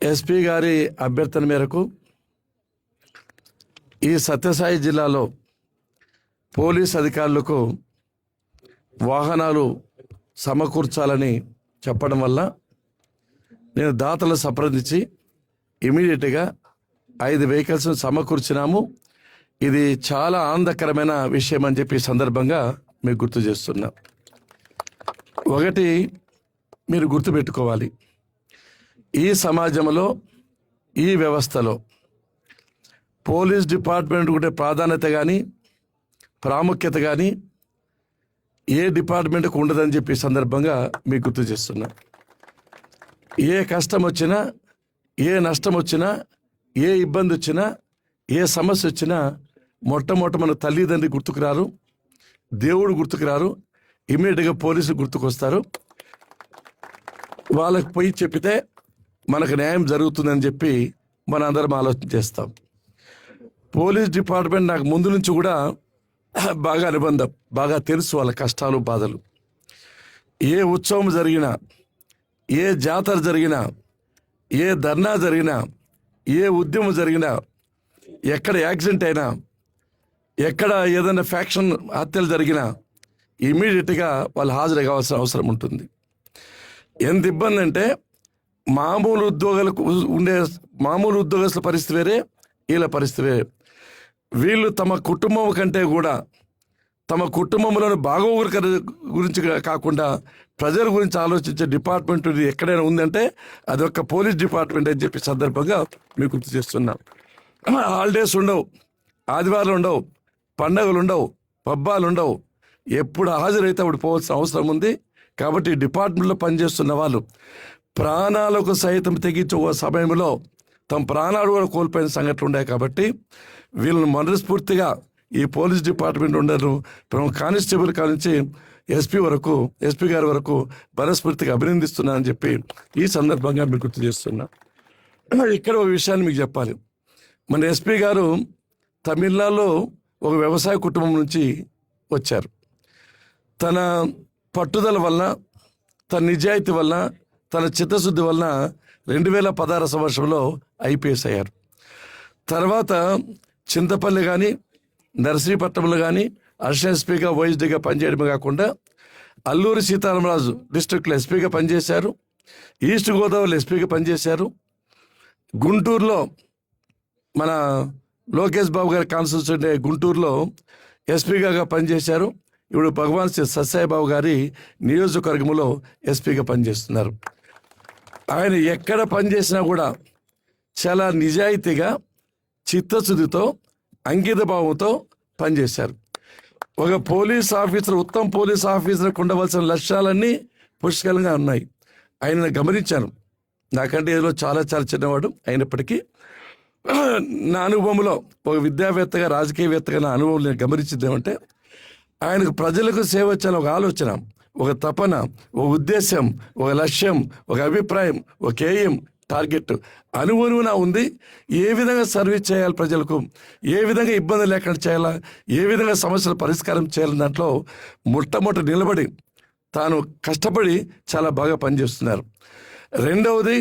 SP గారి అభ్యర్థన మేరకు ఈ సత్యసాయి జిల్లాలో పోలీస్ అధికారులకు వాహనాలు సమకూర్చాలని చెప్పడం వల్ల నేను దాతలు సంప్రదించి ఇమీడియట్గా 5 వెహికల్స్ సమకూర్చినాము. ఇది చాలా ఆనందకరమైన విషయం అని చెప్పి సందర్భంగా మీకు గుర్తు చేస్తున్నా. ఒకటి మీరు గుర్తుపెట్టుకోవాలి, ఈ సమాజంలో ఈ వ్యవస్థలో పోలీస్ డిపార్ట్మెంట్ ఉండే ప్రాధాన్యత కానీ ప్రాముఖ్యత కానీ ఏ డిపార్ట్మెంట్కు ఉండదని చెప్పి సందర్భంగా మీకు గుర్తు చేస్తున్నా. ఏ కష్టం వచ్చినా, ఏ నష్టం వచ్చినా, ఏ ఇబ్బంది వచ్చినా, ఏ సమస్య వచ్చినా మొట్టమొదట మన తల్లిదండ్రి గుర్తుకు రారు, దేవుడు గుర్తుకు రారు, ఇమీడియట్గా పోలీసులు గుర్తుకొస్తారు. వాళ్ళకి పోయి చెప్పితే మనకు న్యాయం జరుగుతుందని చెప్పి మన అందరం ఆలోచన చేస్తాం. పోలీస్ డిపార్ట్మెంట్ నాకు ముందు నుంచి కూడా బాగా అనుబంధం, బాగా తెలుసు వాళ్ళ కష్టాలు బాధలు. ఏ ఉత్సవం జరిగినా, ఏ జాతర జరిగినా, ఏ ధర్నా జరిగినా, ఏ ఉద్యమం జరిగినా, ఎక్కడ యాక్సిడెంట్ అయినా, ఎక్కడ ఏదైనా ఫ్యాక్షన్ హత్యలు జరిగినా ఇమీడియట్గా వాళ్ళు హాజరు కావాల్సిన అవసరం ఉంటుంది. ఎంత ఇబ్బంది అంటే మామూలు ఉద్యోగస్తుల పరిస్థితి వేరే, వీళ్ళ పరిస్థితి వేరే. వీళ్ళు తమ కుటుంబం కంటే కూడా తమ కుటుంబంలోని బాగోగుల గురించి కాకుండా ప్రజల గురించి ఆలోచించే డిపార్ట్మెంట్ ఎక్కడైనా ఉందంటే అది ఒక పోలీస్ డిపార్ట్మెంట్ అని చెప్పి సందర్భంగా మీకు గుర్తు చేస్తున్నాం. హాలిడేస్ ఉండవు, ఆదివారాలు ఉండవు, పండగలు ఉండవు, పబ్బాలు ఉండవు. ఎప్పుడు హాజరైతే అప్పుడు పోవాల్సిన అవసరం ఉంది. కాబట్టి డిపార్ట్మెంట్లో పనిచేస్తున్న వాళ్ళు ప్రాణాలకు సైతం తెగించే ఒక సమయంలో తమ ప్రాణాలు కూడా కోల్పోయిన సంఘటనలు ఉన్నాయి. కాబట్టి వీళ్ళని మనస్ఫూర్తిగా ఈ పోలీస్ డిపార్ట్మెంట్ ఉండరు కానిస్టేబుల్ కానించి ఎస్పీ గారి వరకు మనస్ఫూర్తిగా అభినందిస్తున్నానని చెప్పి ఈ సందర్భంగా మీకు గుర్తు చేస్తున్నా. ఇక్కడ ఒక విషయాన్ని మీకు చెప్పాలి. మన ఎస్పీ గారు తమిళనాడులో ఒక వ్యవసాయ కుటుంబం నుంచి వచ్చారు. తన పట్టుదల వల్ల, తన నిజాయితీ వల్ల, తన చిత్తశుద్ధి వలన 2016 సంవత్సరంలో ఐపీఎస్ అయ్యారు. తర్వాత చింతపల్లి కానీ నర్సీపట్నంలో కానీ అడిషనల్ ఎస్పీగా వైఎస్డీగా పనిచేయడమే కాకుండా అల్లూరి సీతారామరాజు డిస్ట్రిక్ట్లో ఎస్పీగా పనిచేశారు. ఈస్ట్ గోదావరిలో ఎస్పీగా పనిచేశారు. గుంటూరులో మన లోకేష్ బాబు గారి కాన్స్టిట్యూన్సీ ఉండే గుంటూరులో ఎస్పీగా పనిచేశారు. ఇప్పుడు భగవాన్ శ్రీ సత్యసాయిబాబు గారి నియోజకవర్గంలో ఎస్పీగా పనిచేస్తున్నారు. ఆయన ఎక్కడ పనిచేసినా కూడా చాలా నిజాయితీగా, చిత్తశుద్ధితో, అంకిత భావంతో పనిచేశారు. ఒక పోలీస్ ఆఫీసర్, ఉత్తమ పోలీస్ ఆఫీసర్కి ఉండవలసిన లక్ష్యాలన్నీ పుష్కలంగా ఉన్నాయి. ఆయన గమనించాను. నాకంటే ఏదో చాలా చాలా చిన్నవాడు అయినప్పటికీ నా అనుభవంలో ఒక విద్యావేత్తగా, రాజకీయవేత్తగా నా అనుభవం నేను గమనించింది ఏమంటే ఆయనకు ప్రజలకు సేవ చేయాలని ఒక ఆలోచన, ఒక తపన, ఒక ఉద్దేశం, ఒక లక్ష్యం, ఒక అభిప్రాయం, ఒక ఎయిమ్, టార్గెట్ అనుగుణంగా ఉంది. ఏ విధంగా సర్వీస్ చేయాలి ప్రజలకు, ఏ విధంగా ఇబ్బంది లేకుండా చేయాలా, ఏ విధంగా సమస్యలు పరిష్కారం చేయాలని దాంట్లో మొట్టమొదటి నిలబడి తాను కష్టపడి చాలా బాగా పనిచేస్తున్నారు. రెండవది,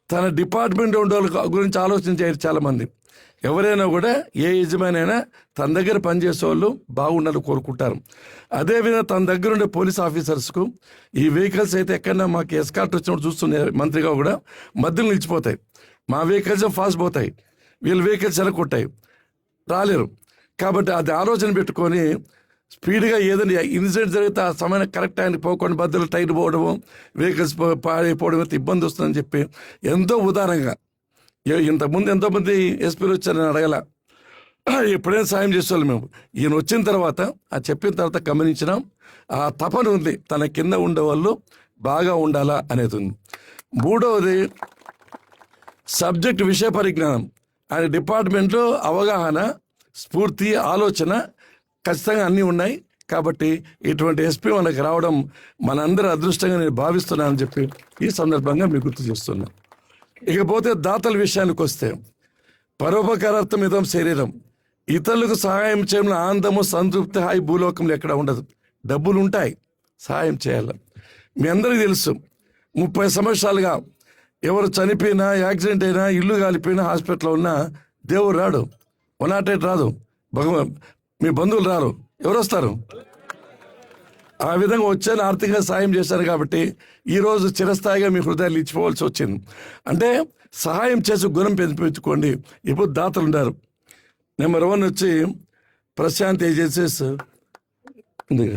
తన డిపార్ట్మెంట్ ఉండే గురించి ఆలోచించారు చాలామంది. ఎవరైనా కూడా ఏ యజమానైనా తన దగ్గర పనిచేసే వాళ్ళు బాగుండాలని కోరుకుంటారు. అదేవిధంగా తన దగ్గర ఉండే పోలీస్ ఆఫీసర్స్కు ఈ వెహికల్స్ అయితే ఎక్కడన్నా మాకు ఎస్కార్ట్ వచ్చినప్పుడు చూస్తున్న మంత్రిగా కూడా మధ్యలో నిలిచిపోతాయి. మా వెహికల్స్ ఫాస్ట్ పోతాయి, వీళ్ళ వెహికల్స్ వెనక్కొట్టాయి, రాలేరు. కాబట్టి అది ఆలోచన పెట్టుకొని స్పీడ్గా ఏదైనా ఇన్సిడెంట్ జరిగితే ఆ సమయం కరెక్ట్ ఆయనకి పోకుండా మధ్యలో టైర్ పోవడము, వెహికల్స్ పాడైపోవడం అయితే ఇబ్బంది వస్తుందని చెప్పి ఎంతో ఉదారంగా, ఇంతకుముందు ఎంతోమంది ఎస్పీలు వచ్చారని అడగల, ఎప్పుడైనా సాయం చేసేవాళ్ళు మేము. ఈయన వచ్చిన తర్వాత, ఆ చెప్పిన తర్వాత గమనించినాం. ఆ తపన ఉంది, తన కింద ఉండేవాళ్ళు బాగా ఉండాలా అనేది ఉంది. మూడవది, సబ్జెక్ట్ విషయ పరిజ్ఞానం. ఆయన డిపార్ట్మెంట్లో అవగాహన, స్ఫూర్తి, ఆలోచన ఖచ్చితంగా అన్నీ ఉన్నాయి. కాబట్టి ఇటువంటి ఎస్పీ మనకు రావడం మనందరి అదృష్టంగా నేను భావిస్తున్నానని చెప్పి ఈ సందర్భంగా మీకు గుర్తు చేస్తున్నా. ఇకపోతే దాతల విషయానికి వస్తే, పరోపకారార్థం ఇదం శరీరం. ఇతరులకు సహాయం చేయడం ఆనందము, సంతృప్తి, హాయి భూలోకంలో ఎక్కడ ఉండదు. డబ్బులు ఉంటాయి, సహాయం చేయాలి. మీ అందరికీ తెలుసు, 30 సంవత్సరాలుగా ఎవరు చనిపోయినా, యాక్సిడెంట్ అయినా, ఇల్లు కాలిపోయినా, హాస్పిటల్లో ఉన్నా దేవుడు రాడు, 108 రాదు, మీ బంధువులు రారు, ఎవరు వస్తారు? ఆ విధంగా వచ్చాను, ఆర్థికంగా సాయం చేశారు కాబట్టి ఈరోజు చిరస్థాయిగా మీ హృదయాలు ఇచ్చిపోవాల్సి వచ్చింది. అంటే సహాయం చేసి గుణం పెంచుకోండి. ఇప్పుడు దాతలు ఉన్నారు. నెంబర్ 1 వచ్చి ప్రశాంత్ ఏజెన్సీస్ ఉంది.